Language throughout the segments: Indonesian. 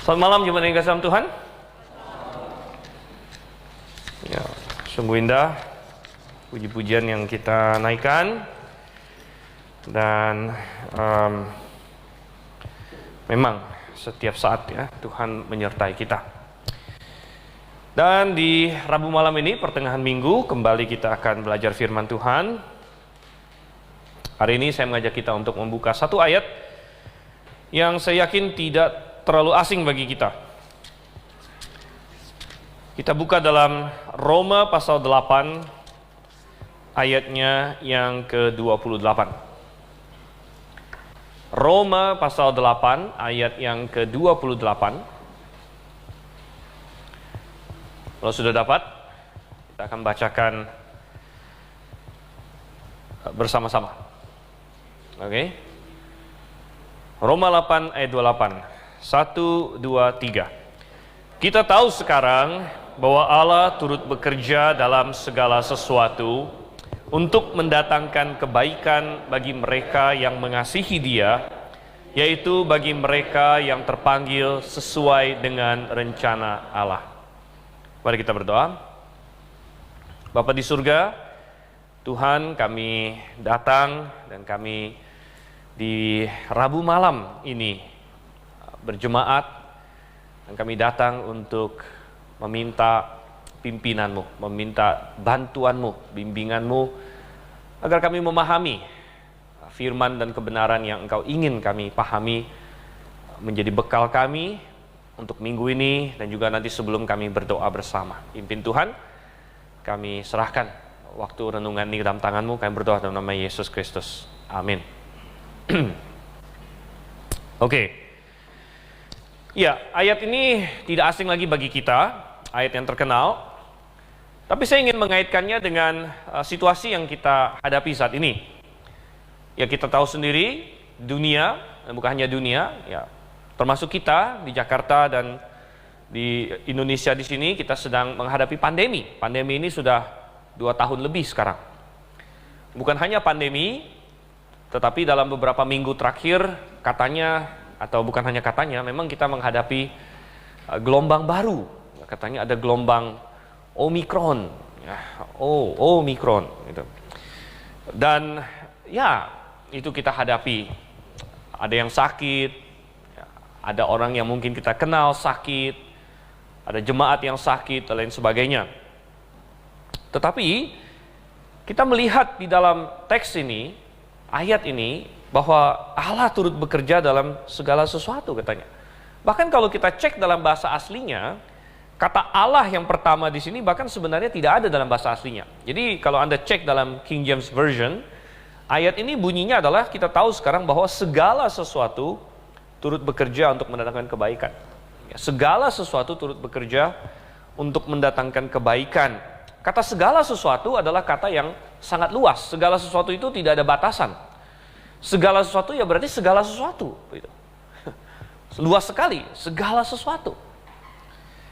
Selamat malam jemaat yang kasih Tuhan. Ya, sungguh indah puji-pujian yang kita naikkan, dan memang setiap saat ya Tuhan menyertai kita. Dan di Rabu malam ini pertengahan minggu kembali kita akan belajar firman Tuhan. Hari ini saya mengajak kita untuk membuka satu ayat yang saya yakin tidak terlalu asing bagi kita. Kita buka dalam Roma pasal 8 ayatnya yang ke-28. Roma pasal 8 ayat yang ke-28. Kalau sudah dapat, kita akan bacakan bersama-sama. Oke. Roma 8 ayat 28. 1, 2, 3. Kita tahu sekarang bahwa Allah turut bekerja dalam segala sesuatu untuk mendatangkan kebaikan bagi mereka yang mengasihi Dia, yaitu bagi mereka yang terpanggil sesuai dengan rencana Allah. Mari kita berdoa. Bapa di surga, Tuhan, kami datang dan kami di Rabu malam ini berjemaat, dan kami datang untuk meminta pimpinanmu, meminta bantuanmu, bimbinganmu, agar kami memahami firman dan kebenaran yang Engkau ingin kami pahami, menjadi bekal kami untuk minggu ini dan juga nanti sebelum kami berdoa bersama. Pimpin Tuhan, kami serahkan waktu renungan ini dalam tangan-Mu. Kami berdoa dalam nama Yesus Kristus. Amin. Oke. Ya, ayat ini tidak asing lagi bagi kita, ayat yang terkenal. Tapi saya ingin mengaitkannya dengan situasi yang kita hadapi saat ini. Ya, kita tahu sendiri, dunia, dan bukan hanya dunia, ya, termasuk kita di Jakarta dan di Indonesia di sini, kita sedang menghadapi pandemi. Pandemi ini sudah 2 tahun lebih sekarang. Bukan hanya pandemi, tetapi dalam beberapa minggu terakhir, katanya, atau bukan hanya katanya, memang kita menghadapi gelombang baru. Katanya ada gelombang Omikron, ya, Omikron, gitu. Dan ya, itu kita hadapi. Ada yang sakit, ya, ada orang yang mungkin kita kenal sakit, ada jemaat yang sakit, dan lain sebagainya. Tetapi kita melihat di dalam teks ini, ayat ini, bahwa Allah turut bekerja dalam segala sesuatu, katanya. Bahkan kalau kita cek dalam bahasa aslinya, kata Allah yang pertama di sini bahkan sebenarnya tidak ada dalam bahasa aslinya. Jadi kalau Anda cek dalam King James Version, ayat ini bunyinya adalah, kita tahu sekarang bahwa segala sesuatu turut bekerja untuk mendatangkan kebaikan. Ya, segala sesuatu turut bekerja untuk mendatangkan kebaikan. Kata segala sesuatu adalah kata yang sangat luas. Segala sesuatu itu tidak ada batasan. Segala sesuatu ya berarti segala sesuatu. Luas sekali, segala sesuatu.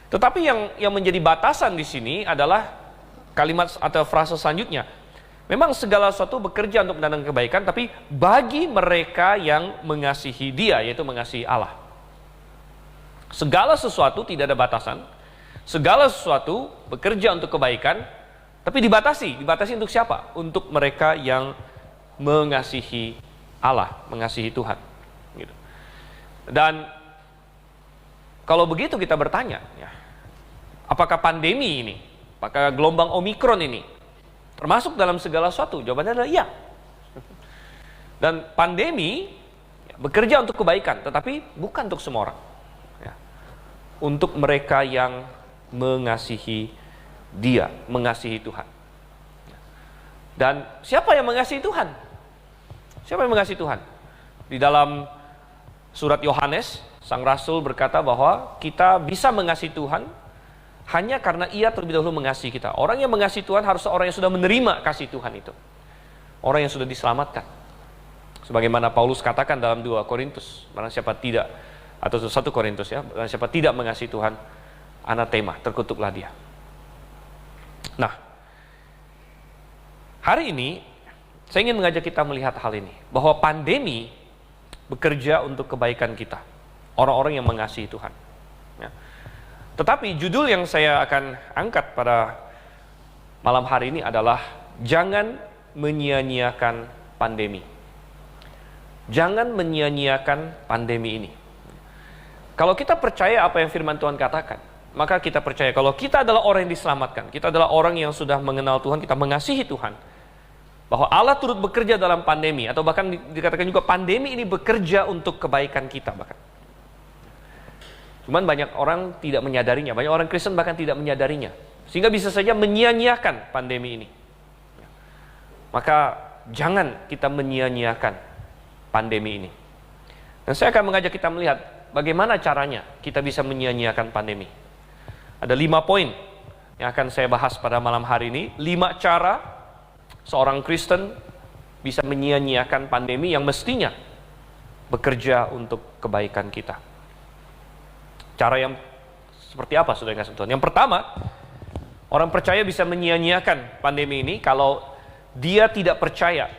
Tetapi yang menjadi batasan di sini adalah kalimat atau frase selanjutnya. Memang segala sesuatu bekerja untuk mendatangkan kebaikan, tapi bagi mereka yang mengasihi Dia, yaitu mengasihi Allah. Segala sesuatu tidak ada batasan. Segala sesuatu bekerja untuk kebaikan, tapi dibatasi. Dibatasi untuk siapa? Untuk mereka yang mengasihi Allah, mengasihi Tuhan, gitu. Dan kalau begitu kita bertanya, ya, apakah pandemi ini, apakah gelombang Omikron ini termasuk dalam segala sesuatu? Jawabannya adalah iya. Dan pandemi ya, bekerja untuk kebaikan, tetapi bukan untuk semua orang, ya. Untuk mereka yang mengasihi Dia, mengasihi Tuhan. Dan siapa yang mengasihi Tuhan? Siapa yang mengasihi Tuhan? Di dalam surat Yohanes, sang rasul berkata bahwa kita bisa mengasihi Tuhan hanya karena Ia terlebih dahulu mengasihi kita. Orang yang mengasihi Tuhan harus orang yang sudah menerima kasih Tuhan itu. Orang yang sudah diselamatkan. Sebagaimana Paulus katakan dalam 2 Korintus, barang siapa tidak, atau 1 Korintus ya, barang siapa tidak mengasihi Tuhan, anatema, terkutuklah dia. Nah, hari ini saya ingin mengajak kita melihat hal ini, bahwa pandemi bekerja untuk kebaikan kita, orang-orang yang mengasihi Tuhan. Ya. Tetapi judul yang saya akan angkat pada malam hari ini adalah jangan menyia-nyiakan pandemi. Jangan menyia-nyiakan pandemi ini. Kalau kita percaya apa yang firman Tuhan katakan, maka kita percaya kalau kita adalah orang yang diselamatkan, kita adalah orang yang sudah mengenal Tuhan, kita mengasihi Tuhan, bahwa Allah turut bekerja dalam pandemi, atau bahkan dikatakan juga pandemi ini bekerja untuk kebaikan kita bahkan. Cuman banyak orang tidak menyadarinya, banyak orang Kristen bahkan tidak menyadarinya, sehingga bisa saja menyia-nyiakan pandemi ini. Maka jangan kita menyia-nyiakan pandemi ini. Dan saya akan mengajak kita melihat bagaimana caranya kita bisa menyia-nyiakan pandemi. Ada 5 poin yang akan saya bahas pada malam hari ini. 5 cara seorang Kristen bisa menyia-nyiakan pandemi yang mestinya bekerja untuk kebaikan kita. Cara yang seperti apa, saudara yang kasih Tuhan? Yang pertama, orang percaya bisa menyia-nyiakan pandemi ini kalau dia tidak percaya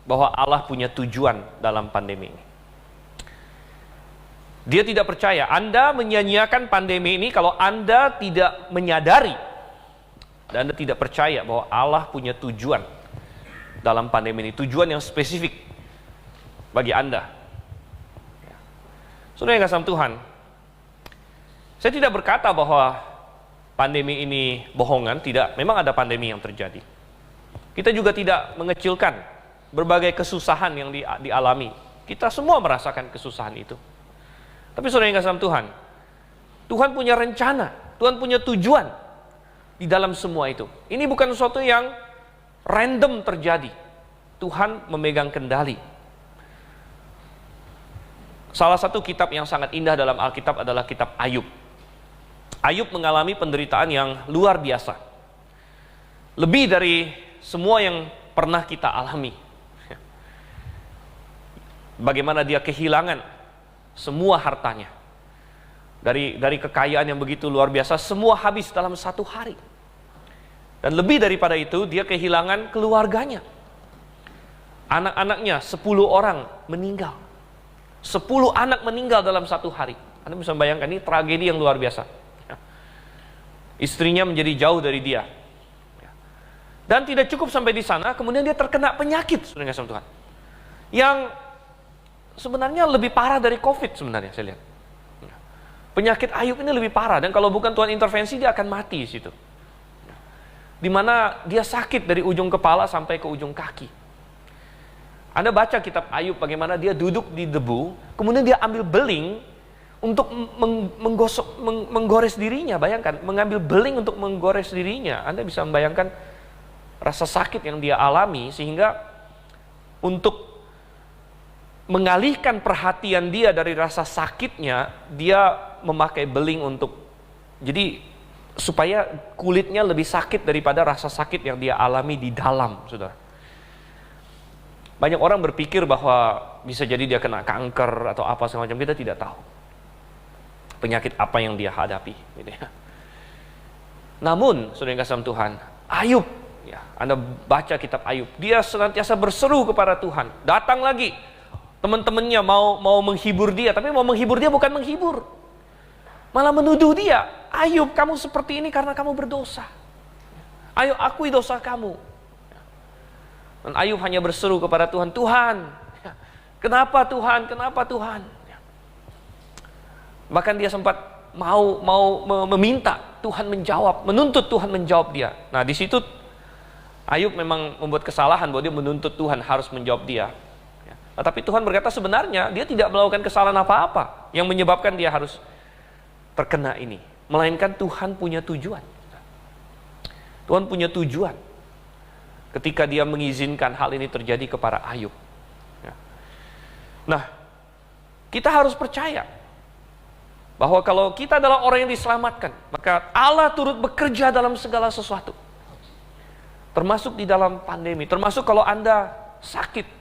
bahwa Allah punya tujuan dalam pandemi ini. Dia tidak percaya. Anda menyia-nyiakan pandemi ini kalau Anda tidak menyadari dan Anda tidak percaya bahwa Allah punya tujuan dalam pandemi ini, tujuan yang spesifik bagi Anda. Saudara yang kasih Tuhan, saya tidak berkata bahwa pandemi ini bohongan, tidak. Memang ada pandemi yang terjadi. Kita juga tidak mengecilkan berbagai kesusahan yang dialami. Kita semua merasakan kesusahan itu. Tapi saudara yang kasih Tuhan, Tuhan punya rencana, Tuhan punya tujuan di dalam semua itu. Ini bukan sesuatu yang random terjadi. Tuhan memegang kendali. Salah satu kitab yang sangat indah dalam Alkitab adalah kitab Ayub. Ayub mengalami penderitaan yang luar biasa. Lebih dari semua yang pernah kita alami. Bagaimana dia kehilangan semua hartanya. Dari kekayaan yang begitu luar biasa, semua habis dalam 1 hari. Dan lebih daripada itu, dia kehilangan keluarganya. Anak-anaknya 10 orang meninggal. 10 anak meninggal dalam 1 hari. Anda bisa bayangkan, ini tragedi yang luar biasa. Istrinya menjadi jauh dari dia. Dan tidak cukup sampai di sana, kemudian dia terkena penyakit, saudara kasih Tuhan, yang sebenarnya lebih parah dari COVID sebenarnya, saya lihat. Penyakit Ayub ini lebih parah, dan kalau bukan Tuhan intervensi, dia akan mati di situ. Di mana dia sakit dari ujung kepala sampai ke ujung kaki. Anda baca kitab Ayub bagaimana dia duduk di debu, kemudian dia ambil beling untuk menggores dirinya. Bayangkan, mengambil beling untuk menggores dirinya. Anda bisa membayangkan rasa sakit yang dia alami, sehingga untuk mengalihkan perhatian dia dari rasa sakitnya, dia memakai beling untuk, jadi supaya kulitnya lebih sakit daripada rasa sakit yang dia alami di dalam, saudara. Banyak orang berpikir bahwa bisa jadi dia kena kanker atau apa segala macam, kita tidak tahu penyakit apa yang dia hadapi, gitu ya. Namun, saudara yang kasih Tuhan, Ayub, ya, Anda baca kitab Ayub, dia senantiasa berseru kepada Tuhan. Datang lagi teman-temannya mau menghibur dia, tapi mau menghibur dia bukan menghibur, malah menuduh dia. Ayub, kamu seperti ini karena kamu berdosa. Ayo akui dosa kamu. Dan Ayub hanya berseru kepada Tuhan, Tuhan, kenapa Tuhan, kenapa Tuhan? Bahkan dia sempat mau meminta Tuhan menjawab, menuntut Tuhan menjawab dia. Nah, di situ Ayub memang membuat kesalahan bahwa dia menuntut Tuhan harus menjawab dia. Tapi Tuhan berkata sebenarnya dia tidak melakukan kesalahan apa-apa yang menyebabkan dia harus terkena ini. Melainkan Tuhan punya tujuan. Tuhan punya tujuan ketika dia mengizinkan hal ini terjadi kepada Ayub. Nah, kita harus percaya bahwa kalau kita adalah orang yang diselamatkan, maka Allah turut bekerja dalam segala sesuatu. Termasuk di dalam pandemi, termasuk kalau Anda sakit.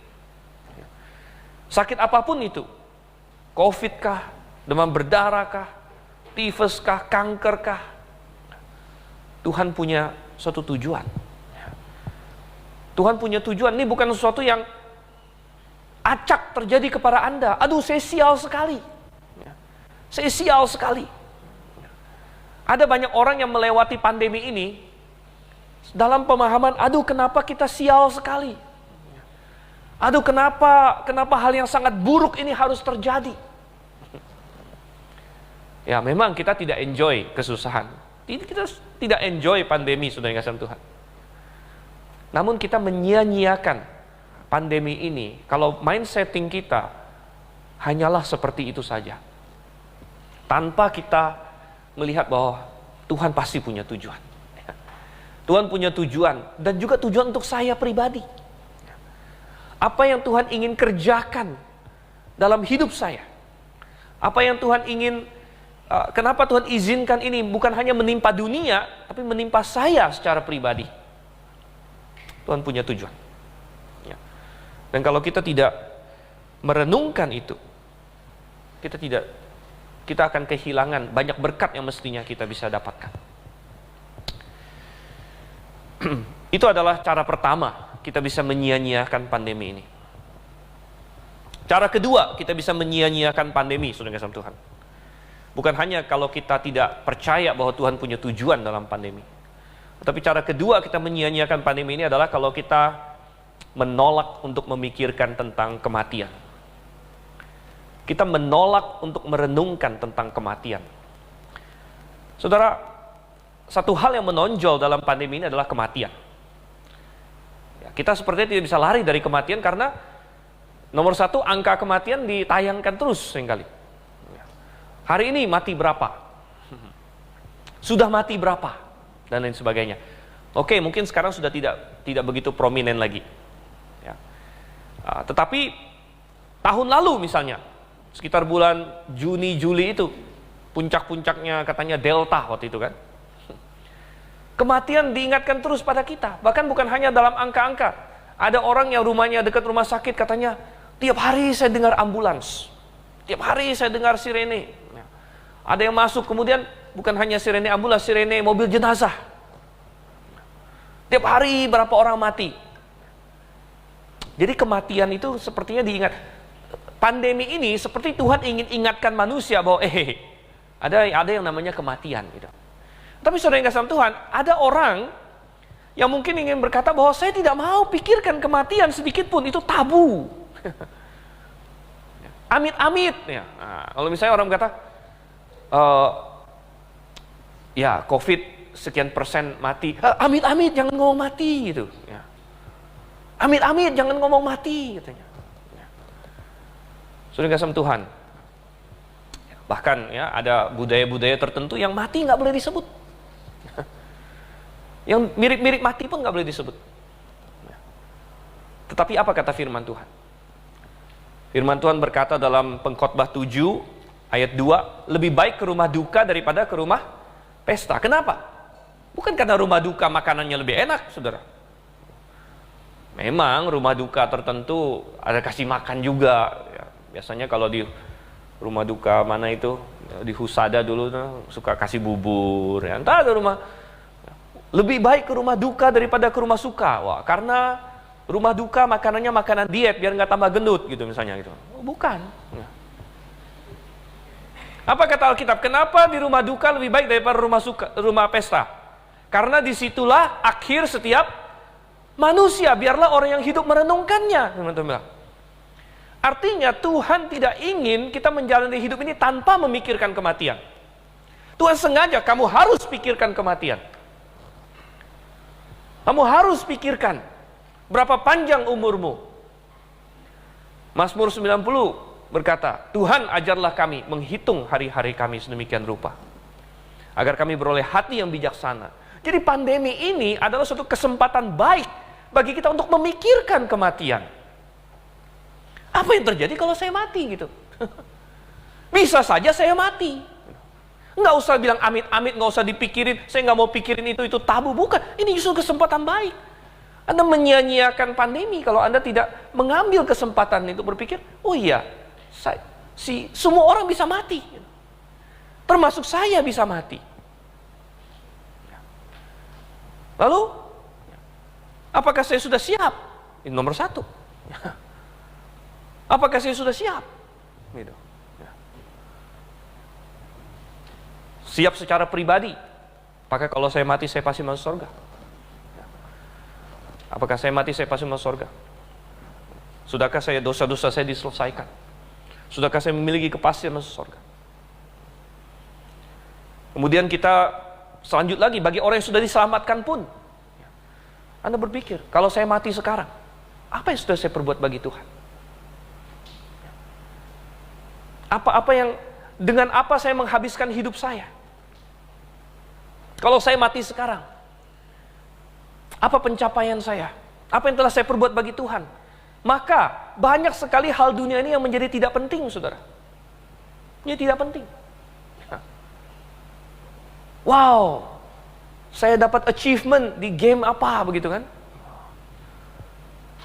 Sakit apapun itu, COVID kah, demam berdarah kah, tifus kah, kanker kah, Tuhan punya suatu tujuan. Tuhan punya tujuan, ini bukan sesuatu yang acak terjadi kepada Anda. Aduh, saya sial sekali. Saya sial sekali. Ada banyak orang yang melewati pandemi ini dalam pemahaman, aduh kenapa kita sial sekali. Aduh kenapa hal yang sangat buruk ini harus terjadi. Ya memang kita tidak enjoy kesusahan. Kita tidak enjoy pandemi, saudara yang kasih Tuhan. Namun kita menyia-nyiakan pandemi ini kalau mindsetting kita hanyalah seperti itu saja. Tanpa kita melihat bahwa Tuhan pasti punya tujuan. Tuhan punya tujuan dan juga tujuan untuk saya pribadi. Apa yang Tuhan ingin kerjakan dalam hidup saya? Apa yang Tuhan ingin, kenapa Tuhan izinkan ini bukan hanya menimpa dunia, tapi menimpa saya secara pribadi. Tuhan punya tujuan. Ya. Dan kalau kita tidak merenungkan itu, kita akan kehilangan banyak berkat yang mestinya kita bisa dapatkan. Itu adalah cara pertama kita bisa menyia-nyiakan pandemi ini. Cara kedua kita bisa menyia-nyiakan pandemi, saudara kasih Tuhan. Bukan hanya kalau kita tidak percaya bahwa Tuhan punya tujuan dalam pandemi. Tapi cara kedua kita menyia-nyiakan pandemi ini adalah kalau kita menolak untuk memikirkan tentang kematian. Kita menolak untuk merenungkan tentang kematian. Saudara, satu hal yang menonjol dalam pandemi ini adalah kematian. Ya, kita sepertinya tidak bisa lari dari kematian karena nomor satu, angka kematian ditayangkan terus seringkali. Ya. Hari ini mati berapa? Sudah mati berapa? Dan lain sebagainya. Oke, mungkin sekarang sudah tidak begitu prominent lagi. Ya. Tetapi tahun lalu misalnya, sekitar bulan Juni, Juli itu, puncak-puncaknya katanya Delta waktu itu kan. Kematian diingatkan terus pada kita. Bahkan bukan hanya dalam angka-angka. Ada orang yang rumahnya dekat rumah sakit katanya, tiap hari saya dengar ambulans. Tiap hari saya dengar sirene. Ada yang masuk kemudian bukan hanya sirene ambulans, sirene mobil jenazah. Tiap hari berapa orang mati. Jadi kematian itu sepertinya diingat. Pandemi ini seperti Tuhan ingin ingatkan manusia bahwa ada yang namanya kematian gitu. Tapi saudara yang kasih Tuhan, ada orang yang mungkin ingin berkata bahwa saya tidak mau pikirkan kematian sedikit pun, itu tabu. Amit-amit ya. Nah, kalau misalnya orang berkata ya COVID sekian persen mati, amit-amit jangan ngomong mati gitu ya. Amit-amit jangan ngomong mati katanya. Saudara kasih Tuhan, bahkan ya ada budaya-budaya tertentu yang mati nggak boleh disebut, yang mirip-mirip mati pun nggak boleh disebut. Tetapi apa kata firman Tuhan? Firman Tuhan berkata dalam Pengkhotbah 7 ayat 2, lebih baik ke rumah duka daripada ke rumah pesta. Kenapa? Bukan karena rumah duka makanannya lebih enak, saudara. Memang rumah duka tertentu ada kasih makan juga. Ya, biasanya kalau di rumah duka mana itu, di Husada dulu suka kasih bubur. Ya. Entah ada rumah, lebih baik ke rumah duka daripada ke rumah suka. Wah, karena rumah duka makanannya makanan diet biar nggak tambah gendut gitu misalnya gitu. Bukan. Ya. Apa kata Alkitab? Kenapa di rumah duka lebih baik daripada rumah pesta? Karena disitulah akhir setiap manusia. Biarlah orang yang hidup merenungkannya. Teman-teman. Artinya Tuhan tidak ingin kita menjalani hidup ini tanpa memikirkan kematian. Tuhan sengaja kamu harus pikirkan kematian. Kamu harus pikirkan berapa panjang umurmu. Mazmur 90 berkata, Tuhan ajarlah kami menghitung hari-hari kami sedemikian rupa, agar kami beroleh hati yang bijaksana. Jadi pandemi ini adalah suatu kesempatan baik bagi kita untuk memikirkan kematian. Apa yang terjadi kalau saya mati gitu? Bisa saja saya mati. Nggak usah bilang amit-amit, nggak usah dipikirin, saya nggak mau pikirin itu tabu. Bukan, ini justru kesempatan baik. Anda menyia-nyiakan pandemi kalau Anda tidak mengambil kesempatan itu berpikir, oh iya, semua orang bisa mati. Termasuk saya bisa mati. Lalu, apakah saya sudah siap? Ini nomor satu. Apakah saya sudah siap? Gitu. siap secara pribadi. Apakah kalau saya mati saya pasti masuk surga? Apakah saya mati saya pasti masuk surga? Sudahkah saya dosa-dosa saya diselesaikan? Sudahkah saya memiliki kepastian masuk surga? Kemudian kita selanjut lagi, bagi orang yang sudah diselamatkan pun, Anda berpikir, kalau saya mati sekarang, apa yang sudah saya perbuat bagi Tuhan? Dengan apa saya menghabiskan hidup saya? Kalau saya mati sekarang, apa pencapaian saya? Apa yang telah saya perbuat bagi Tuhan? Maka banyak sekali hal dunia ini yang menjadi tidak penting, saudara. Ini tidak penting. Wow, saya dapat achievement di game apa begitu kan?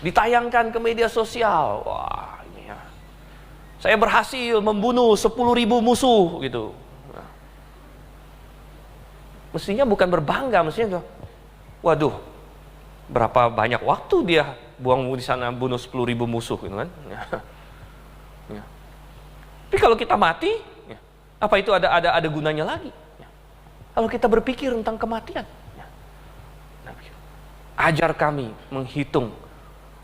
Ditayangkan ke media sosial. Wah, ini ya. Saya berhasil membunuh 10.000 musuh gitu. Mestinya bukan berbangga, mestinya waduh, berapa banyak waktu dia buang di sana bunuh 10.000 musuh gitu kan? Ya. Tapi kalau kita mati, apa itu ada gunanya lagi? Kalau kita berpikir tentang kematian, ajar kami menghitung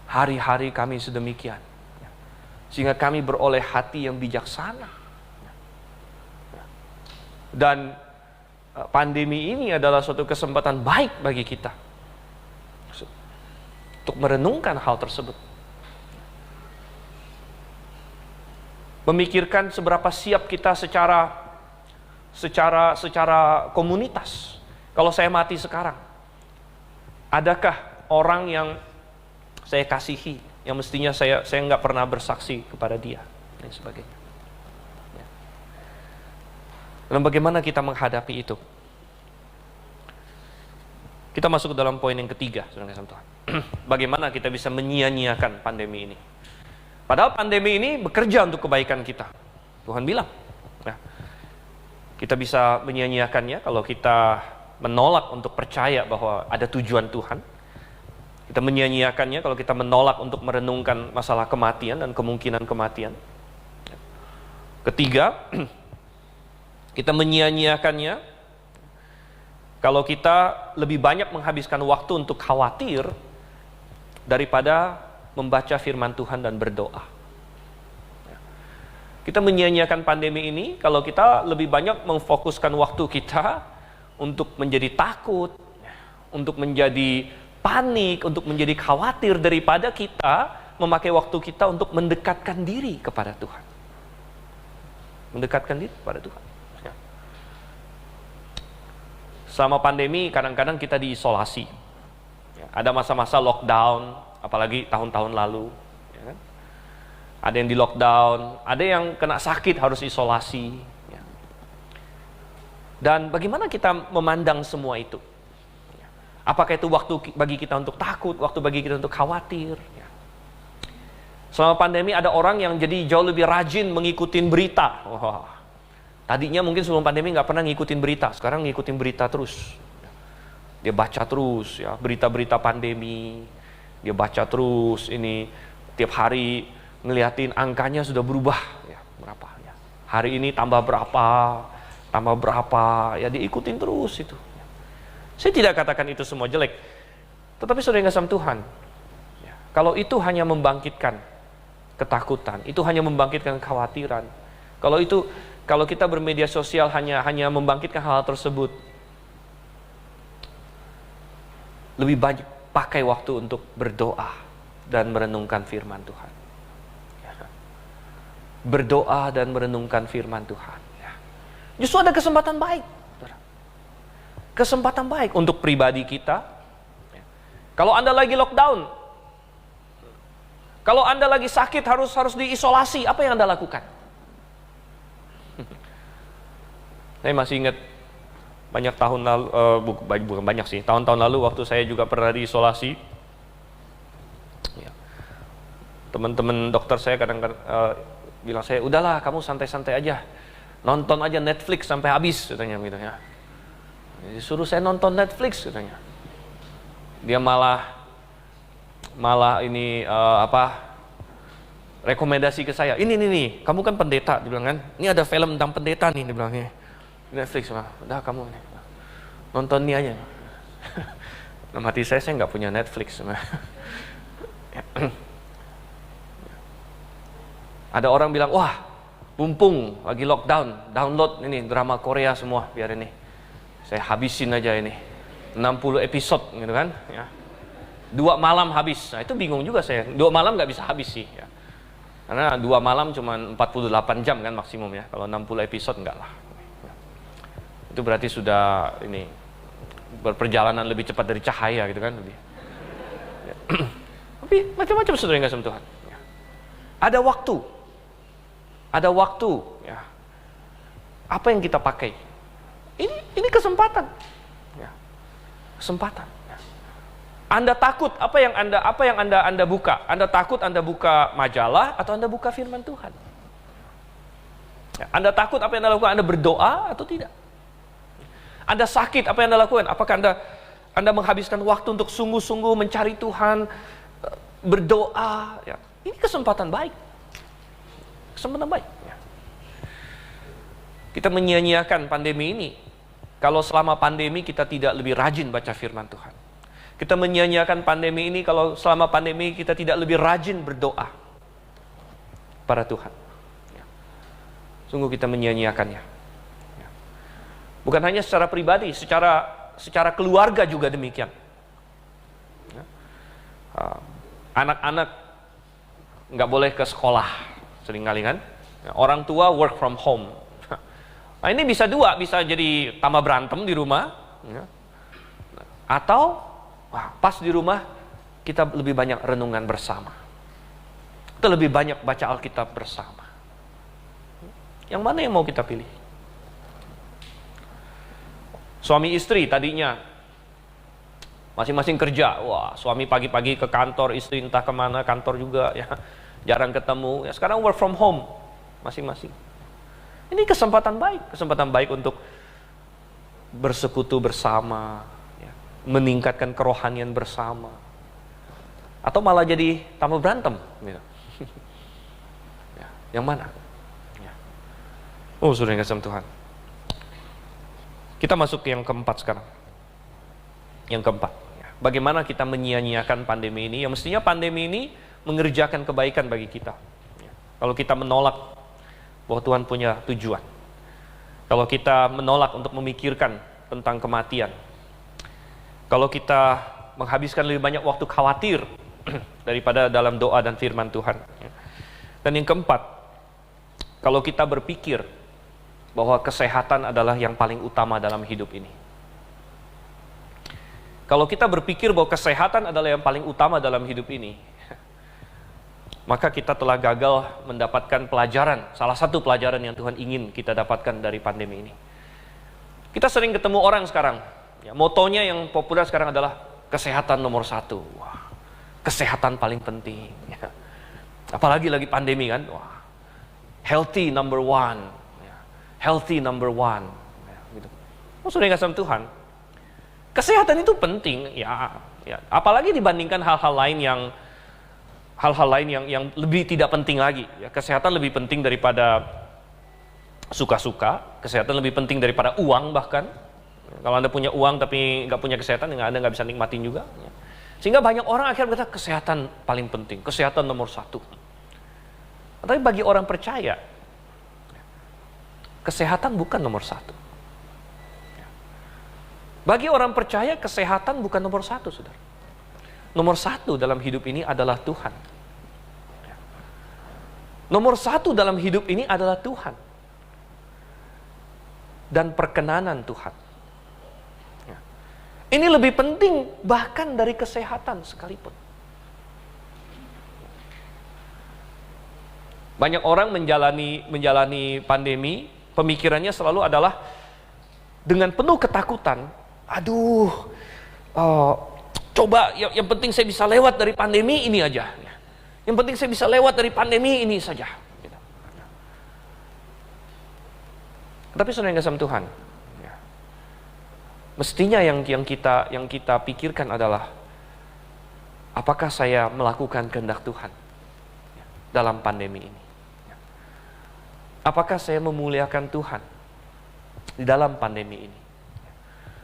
hari-hari kami sedemikian, sehingga kami beroleh hati yang bijaksana. Dan pandemi ini adalah suatu kesempatan baik bagi kita untuk merenungkan hal tersebut. Memikirkan seberapa siap kita secara komunitas. Kalau saya mati sekarang, adakah orang yang saya kasihi yang mestinya saya nggak pernah bersaksi kepada dia dan sebagainya. Dan bagaimana kita menghadapi itu? Kita masuk ke dalam poin yang ketiga, saudara Tuhan. Bagaimana kita bisa menyia-nyiakan pandemi ini? Padahal pandemi ini bekerja untuk kebaikan kita. Tuhan bilang, ya, kita bisa menyia-nyiakannya kalau kita menolak untuk percaya bahwa ada tujuan Tuhan. Kita menyia-nyiakannya kalau kita menolak untuk merenungkan masalah kematian dan kemungkinan kematian. Ketiga, kita menyia-nyiakannya kalau kita lebih banyak menghabiskan waktu untuk khawatir daripada membaca firman Tuhan dan berdoa. Kita menyia-nyiakan pandemi ini kalau kita lebih banyak memfokuskan waktu kita untuk menjadi takut, untuk menjadi panik, untuk menjadi khawatir daripada kita memakai waktu kita untuk mendekatkan diri kepada Tuhan. Mendekatkan diri kepada Tuhan. Selama pandemi kadang-kadang kita diisolasi. Ada masa-masa lockdown, apalagi tahun-tahun lalu. Ya kan? Ada yang di lockdown, ada yang kena sakit harus isolasi. Ya. Dan bagaimana kita memandang semua itu? Ya. Apakah itu waktu bagi kita untuk takut, waktu bagi kita untuk khawatir? Ya. Selama pandemi ada orang yang jadi jauh lebih rajin mengikuti berita. Wah. Tadinya mungkin sebelum pandemi nggak pernah ngikutin berita, sekarang ngikutin berita terus. Dia baca terus ya berita-berita pandemi, dia baca terus ini tiap hari ngeliatin angkanya sudah berubah ya berapa ya. Hari ini tambah berapa ya diikutin terus itu. Saya tidak katakan itu semua jelek, tetapi saudara yang kasih Tuhan, ya, kalau itu hanya membangkitkan ketakutan, itu hanya membangkitkan kekhawatiran, kalau kita bermedia sosial hanya membangkitkan hal tersebut, lebih banyak pakai waktu untuk berdoa dan merenungkan firman Tuhan. Berdoa dan merenungkan firman Tuhan. Justru ada kesempatan baik. Kesempatan baik untuk pribadi kita. Kalau Anda lagi lockdown, kalau Anda lagi sakit harus diisolasi, apa yang Anda lakukan? Saya masih ingat banyak tahun lalu, bukan banyak sih, tahun-tahun lalu waktu saya juga pernah diisolasi. Ya. Teman-teman dokter saya kadang-kadang bilang saya, udahlah kamu santai-santai aja, nonton aja Netflix sampai habis, katanya gitu ya. Disuruh saya nonton Netflix, katanya. Dia malah ini rekomendasi ke saya. Ini nih, kamu kan pendeta, dia bilang kan. Ini ada film tentang pendeta nih, dia bilangnya. Netflix mah, udah kamu nonton ini aja. Dalam hati saya nggak punya Netflix. Ada orang bilang, wah, mumpung lagi lockdown, download ini drama Korea semua, biar ini saya habisin aja ini 60 episode gitu kan ya. 2 malam habis. Nah, itu bingung juga saya. 2 malam nggak bisa habis sih ya. Karena 2 malam cuma 48 jam kan maksimum ya. Kalau 60 episode enggak lah. Itu berarti sudah ini berperjalanan lebih cepat dari cahaya gitu kan lebih. Ya. Tapi macam-macam saudara yang kasih Tuhan. Ya. Ada waktu. Ada waktu ya. Apa yang kita pakai? Ini kesempatan. Ya. Kesempatan. Ya. Anda takut apa yang Anda buka? Anda takut Anda buka majalah atau Anda buka firman Tuhan? Ya. Anda takut apa yang Anda lakukan? Anda berdoa atau tidak? Anda sakit, apa yang Anda lakukan? Apakah Anda menghabiskan waktu untuk sungguh-sungguh mencari Tuhan, berdoa? Ya. Ini kesempatan baik. Kesempatan baik. Ya. Kita menyia-nyiakan pandemi ini. Kalau selama pandemi kita tidak lebih rajin baca firman Tuhan. Kita menyia-nyiakan pandemi ini kalau selama pandemi kita tidak lebih rajin berdoa pada Tuhan. Ya. Sungguh kita menyia-nyiakannya. Bukan hanya secara pribadi, secara keluarga juga demikian. Anak-anak nggak boleh ke sekolah, seringkali kan. Orang tua work from home. Nah ini bisa dua, bisa jadi tambah berantem di rumah, atau pas di rumah kita lebih banyak renungan bersama. Kita lebih banyak baca Alkitab bersama. Yang mana yang mau kita pilih? Suami istri tadinya masing-masing kerja. Wah, suami pagi-pagi ke kantor, istri entah kemana, kantor juga ya. Jarang ketemu. Ya, sekarang work from home masing-masing. Ini kesempatan baik untuk bersekutu bersama, ya, meningkatkan kerohanian bersama. Atau malah jadi tambah berantem gitu. Ya, yang mana? Ya. Oh, sudah kasih Tuhan. Kita masuk ke yang keempat sekarang. Yang keempat, bagaimana kita menyia-nyiakan pandemi ini? Yang mestinya pandemi ini mengerjakan kebaikan bagi kita. Kalau kita menolak bahwa Tuhan punya tujuan. Kalau kita menolak untuk memikirkan tentang kematian. Kalau kita menghabiskan lebih banyak waktu khawatir daripada dalam doa dan firman Tuhan. Dan yang keempat, kalau kita berpikir bahwa kesehatan adalah yang paling utama dalam hidup ini. Kalau kita berpikir bahwa kesehatan adalah yang paling utama dalam hidup ini, maka kita telah gagal mendapatkan pelajaran, salah satu pelajaran yang Tuhan ingin kita dapatkan dari pandemi ini. Kita sering ketemu orang sekarang, ya, motonya yang populer sekarang adalah kesehatan nomor 1. Wah, kesehatan paling penting. Ya. Apalagi lagi pandemi kan, wah, healthy number 1. Healthy number 1. Ya, gitu. Sudah kasih Tuhan. Kesehatan itu penting, ya. Apalagi dibandingkan hal-hal lain yang lebih tidak penting lagi. Ya, kesehatan lebih penting daripada suka-suka. Kesehatan lebih penting daripada uang bahkan. Kalau Anda punya uang tapi nggak punya kesehatan, Anda nggak bisa nikmatin juga. Ya. Sehingga banyak orang akhirnya berkata kesehatan paling penting, kesehatan nomor 1. Tapi bagi orang percaya, kesehatan bukan nomor 1. Bagi orang percaya, kesehatan bukan nomor 1, saudara. Nomor 1 dalam hidup ini adalah Tuhan. Nomor 1 dalam hidup ini adalah Tuhan. Dan perkenanan Tuhan. Ini lebih penting bahkan dari kesehatan sekalipun. Banyak orang menjalani pandemi, pemikirannya selalu adalah dengan penuh ketakutan. Aduh, coba yang penting saya bisa lewat dari pandemi ini aja. Yang penting saya bisa lewat dari pandemi ini saja. Tapi saudara yang kasih Tuhan, mestinya yang kita pikirkan adalah apakah saya melakukan kehendak Tuhan dalam pandemi ini? Apakah saya memuliakan Tuhan di dalam pandemi ini?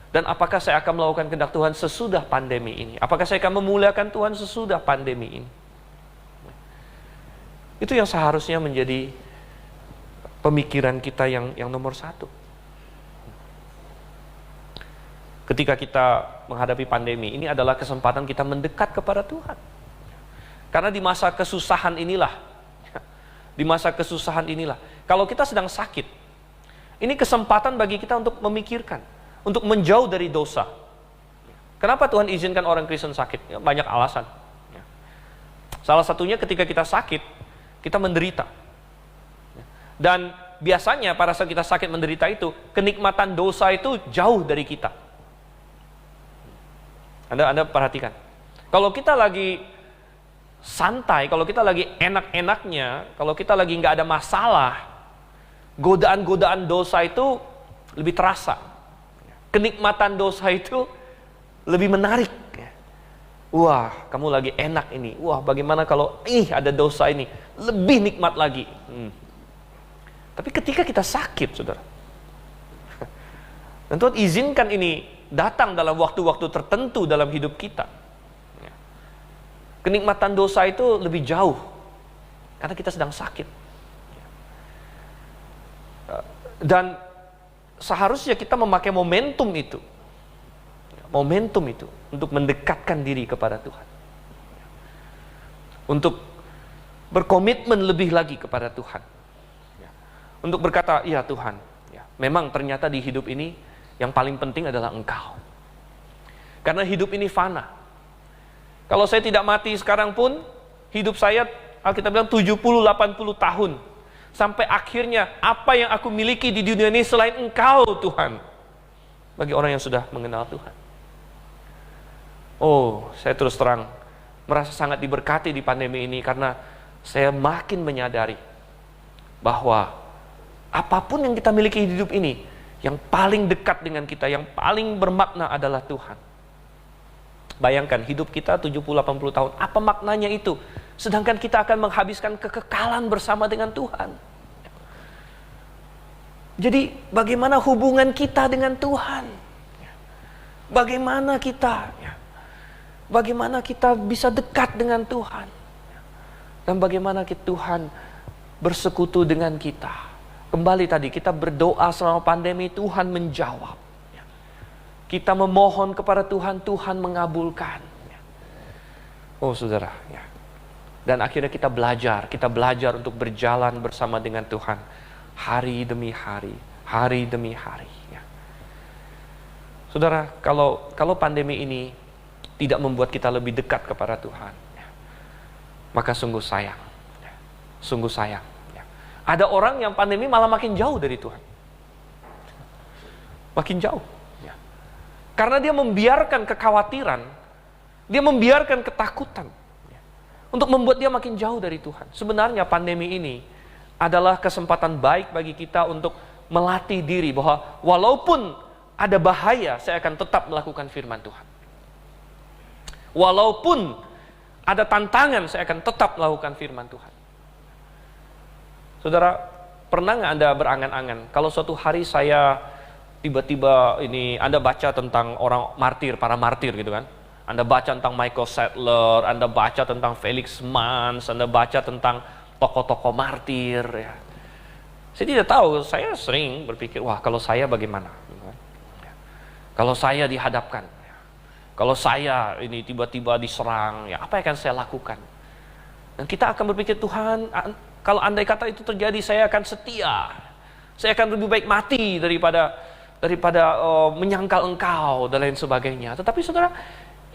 Dan apakah saya akan melakukan kehendak Tuhan sesudah pandemi ini? Apakah saya akan memuliakan Tuhan sesudah pandemi ini? Itu yang seharusnya menjadi pemikiran kita yang nomor satu. Ketika kita menghadapi pandemi, ini adalah kesempatan kita mendekat kepada Tuhan. Karena di masa kesusahan inilah, kalau kita sedang sakit, ini kesempatan bagi kita untuk memikirkan, untuk menjauh dari dosa. Kenapa Tuhan izinkan orang Kristen sakit? Ya, banyak alasan. Salah satunya ketika kita sakit, kita menderita. Dan biasanya pada saat kita sakit menderita itu, kenikmatan dosa itu jauh dari kita. Anda perhatikan. Kalau kita lagi santai, kalau kita lagi enak-enaknya, kalau kita lagi nggak ada masalah, godaan-godaan dosa itu lebih terasa. Kenikmatan dosa itu lebih menarik. Wah, kamu lagi enak ini. Wah, bagaimana kalau ada dosa ini? Lebih nikmat lagi. Tapi ketika kita sakit, saudara, dan Tuhan izinkan ini datang dalam waktu-waktu tertentu dalam hidup kita. Kenikmatan dosa itu lebih jauh karena kita sedang sakit. Dan seharusnya kita memakai momentum itu untuk mendekatkan diri kepada Tuhan, untuk berkomitmen lebih lagi kepada Tuhan, untuk berkata, iya Tuhan, memang ternyata di hidup ini yang paling penting adalah Engkau. Karena hidup ini fana. Kalau saya tidak mati sekarang pun, hidup saya, Alkitab bilang 70-80 tahun. Sampai akhirnya, apa yang aku miliki di dunia ini selain Engkau, Tuhan. Bagi orang yang sudah mengenal Tuhan. Oh, saya terus terang merasa sangat diberkati di pandemi ini, karena saya makin menyadari bahwa apapun yang kita miliki di hidup ini, yang paling dekat dengan kita, yang paling bermakna adalah Tuhan. Bayangkan hidup kita 70-80 tahun, apa maknanya itu? Sedangkan kita akan menghabiskan kekekalan bersama dengan Tuhan. Jadi bagaimana hubungan kita dengan Tuhan? Bagaimana kita bisa dekat dengan Tuhan? Dan bagaimana Tuhan bersekutu dengan kita? Kembali tadi, kita berdoa selama pandemi, Tuhan menjawab. Kita memohon kepada Tuhan, Tuhan mengabulkan. Oh saudara, dan akhirnya kita belajar untuk berjalan bersama dengan Tuhan. Hari demi hari, hari demi hari. Saudara, kalau pandemi ini tidak membuat kita lebih dekat kepada Tuhan, maka sungguh sayang. Sungguh sayang. Ada orang yang pandemi malah makin jauh dari Tuhan. Makin jauh. Karena dia membiarkan kekhawatiran, dia membiarkan ketakutan, untuk membuat dia makin jauh dari Tuhan. Sebenarnya pandemi ini adalah kesempatan baik bagi kita untuk melatih diri bahwa walaupun ada bahaya, saya akan tetap melakukan firman Tuhan. Walaupun ada tantangan, saya akan tetap melakukan firman Tuhan. Saudara, pernah nggak Anda berangan-angan kalau suatu hari saya tiba-tiba Anda baca tentang orang martir, para martir gitu kan? Anda baca tentang Michael Sattler, Anda baca tentang Felix Manz, Anda baca tentang tokoh-tokoh martir. Ya. Saya tidak tahu, saya sering berpikir, wah kalau saya bagaimana? Kalau saya dihadapkan, kalau saya ini tiba-tiba diserang, ya apa yang akan saya lakukan? Dan kita akan berpikir, Tuhan, kalau andai kata itu terjadi, saya akan setia. Saya akan lebih baik mati daripada menyangkal Engkau dan lain sebagainya. Tetapi saudara,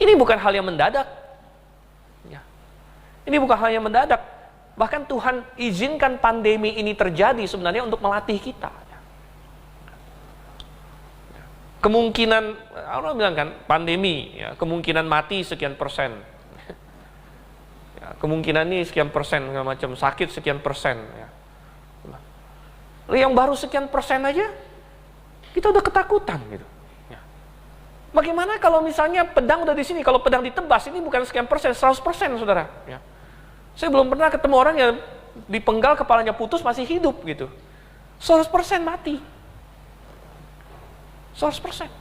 ini bukan hal yang mendadak. Ya. Ini bukan hal yang mendadak. Bahkan Tuhan izinkan pandemi ini terjadi sebenarnya untuk melatih kita. Kemungkinan, orang bilang kan, pandemi, ya, kemungkinan mati sekian persen. Kemungkinan ini sekian persen, macam sakit sekian persen. Ya. Yang baru sekian persen aja, kita udah ketakutan gitu. Ya. Bagaimana kalau misalnya pedang udah di sini, kalau pedang ditebas, ini bukan sekian persen, 100%, saudara. Ya. Saya belum pernah ketemu orang yang dipenggal kepalanya putus masih hidup gitu. 100% mati. 100%.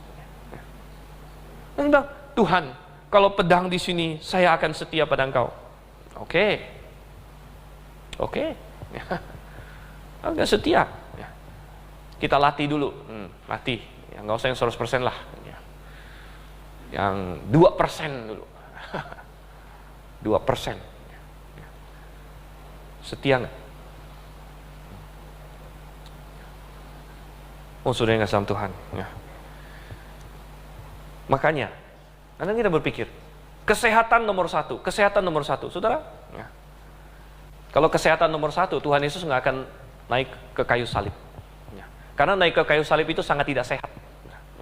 Dan bilang, Tuhan, kalau pedang di sini, saya akan setia pada Engkau. Oke. Agak setia. Kita latih dulu. Latih. Ya, nggak usah yang 100% lah. Yang 2% dulu. 2%. Setia nggak? Oh, sudah nggak sama Tuhan. Ya. Makanya, kadang kita berpikir, kesehatan nomor satu, saudara. Ya. Kalau kesehatan nomor satu, Tuhan Yesus nggak akan naik ke kayu salib. Ya. Karena naik ke kayu salib itu sangat tidak sehat.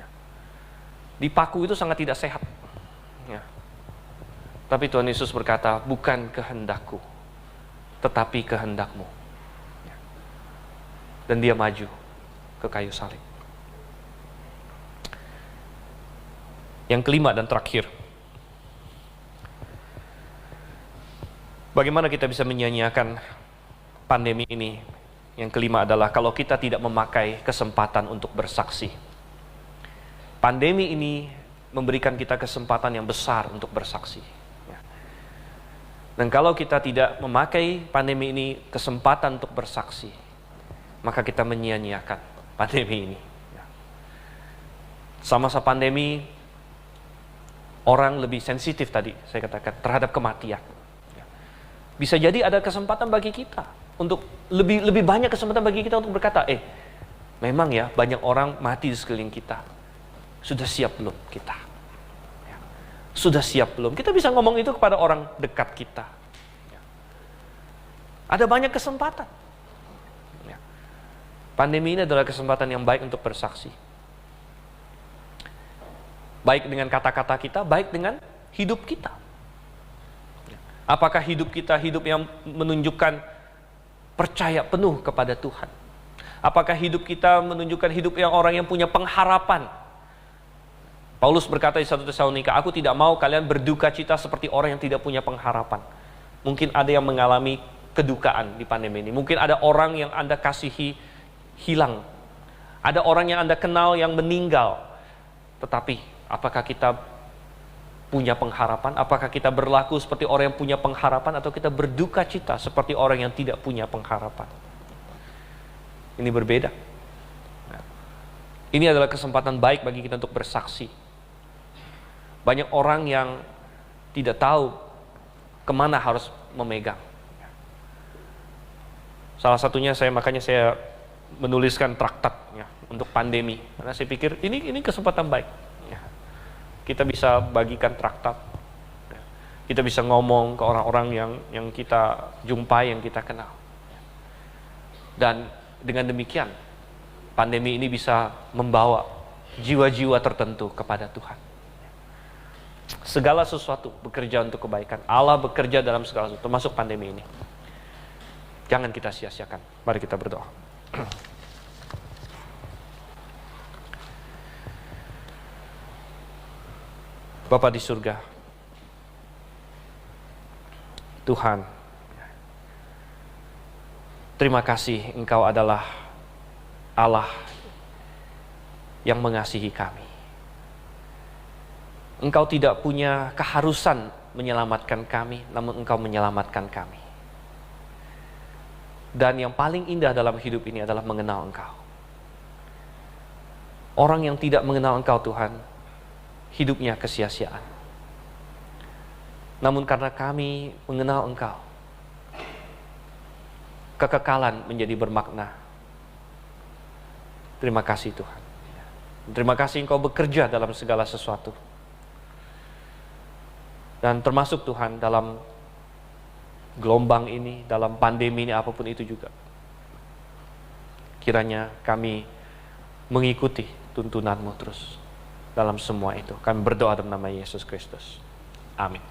Ya. Dipaku itu sangat tidak sehat. Ya. Tapi Tuhan Yesus berkata, bukan kehendakku, tetapi kehendakmu. Ya. Dan dia maju ke kayu salib. Yang kelima dan terakhir, bagaimana kita bisa menyia-nyiakan pandemi ini? Yang kelima adalah kalau kita tidak memakai kesempatan untuk bersaksi. Pandemi ini memberikan kita kesempatan yang besar untuk bersaksi. Dan kalau kita tidak memakai pandemi ini kesempatan untuk bersaksi, maka kita menyia-nyiakan pandemi ini. Sama-sama pandemi, orang lebih sensitif tadi, saya katakan, terhadap kematian. Bisa jadi ada kesempatan bagi kita untuk lebih banyak kesempatan bagi kita untuk berkata, memang ya banyak orang mati di sekeliling kita. Sudah siap belum kita? Sudah siap belum? Kita bisa ngomong itu kepada orang dekat kita. Ada banyak kesempatan. Pandemi ini adalah kesempatan yang baik untuk bersaksi. Baik dengan kata-kata kita, baik dengan hidup kita. Apakah hidup kita hidup yang menunjukkan percaya penuh kepada Tuhan? Apakah hidup kita menunjukkan hidup yang orang yang punya pengharapan? Paulus berkata di 1 Tesalonika, aku tidak mau kalian berduka cita seperti orang yang tidak punya pengharapan. Mungkin ada yang mengalami kedukaan di pandemi ini. Mungkin ada orang yang Anda kasihi hilang. Ada orang yang Anda kenal yang meninggal. Tetapi apakah kita punya pengharapan? Apakah kita berlaku seperti orang yang punya pengharapan, atau kita berduka cita seperti orang yang tidak punya pengharapan? Ini berbeda. Ini adalah kesempatan baik bagi kita untuk bersaksi. Banyak orang yang tidak tahu kemana harus memegang. Salah satunya makanya saya menuliskan traktat untuk pandemi, karena saya pikir ini kesempatan baik. Kita bisa bagikan traktat, kita bisa ngomong ke orang-orang yang kita jumpai, yang kita kenal. Dan dengan demikian, pandemi ini bisa membawa jiwa-jiwa tertentu kepada Tuhan. Segala sesuatu bekerja untuk kebaikan. Allah bekerja dalam segala sesuatu, termasuk pandemi ini. Jangan kita sia-siakan. Mari kita berdoa. Bapa di surga, Tuhan, terima kasih Engkau adalah Allah yang mengasihi kami. Engkau tidak punya keharusan menyelamatkan kami, namun Engkau menyelamatkan kami. Dan yang paling indah dalam hidup ini adalah mengenal Engkau. Orang yang tidak mengenal Engkau, Tuhan, hidupnya kesia-siaan. Namun karena kami mengenal Engkau, kekekalan menjadi bermakna. Terima kasih Tuhan. Terima kasih Engkau bekerja dalam segala sesuatu. Dan termasuk Tuhan dalam gelombang ini, dalam pandemi ini, apapun itu juga. Kiranya kami mengikuti tuntunan-Mu terus dalam semua itu. Kami berdoa dalam nama Yesus Kristus. Amin.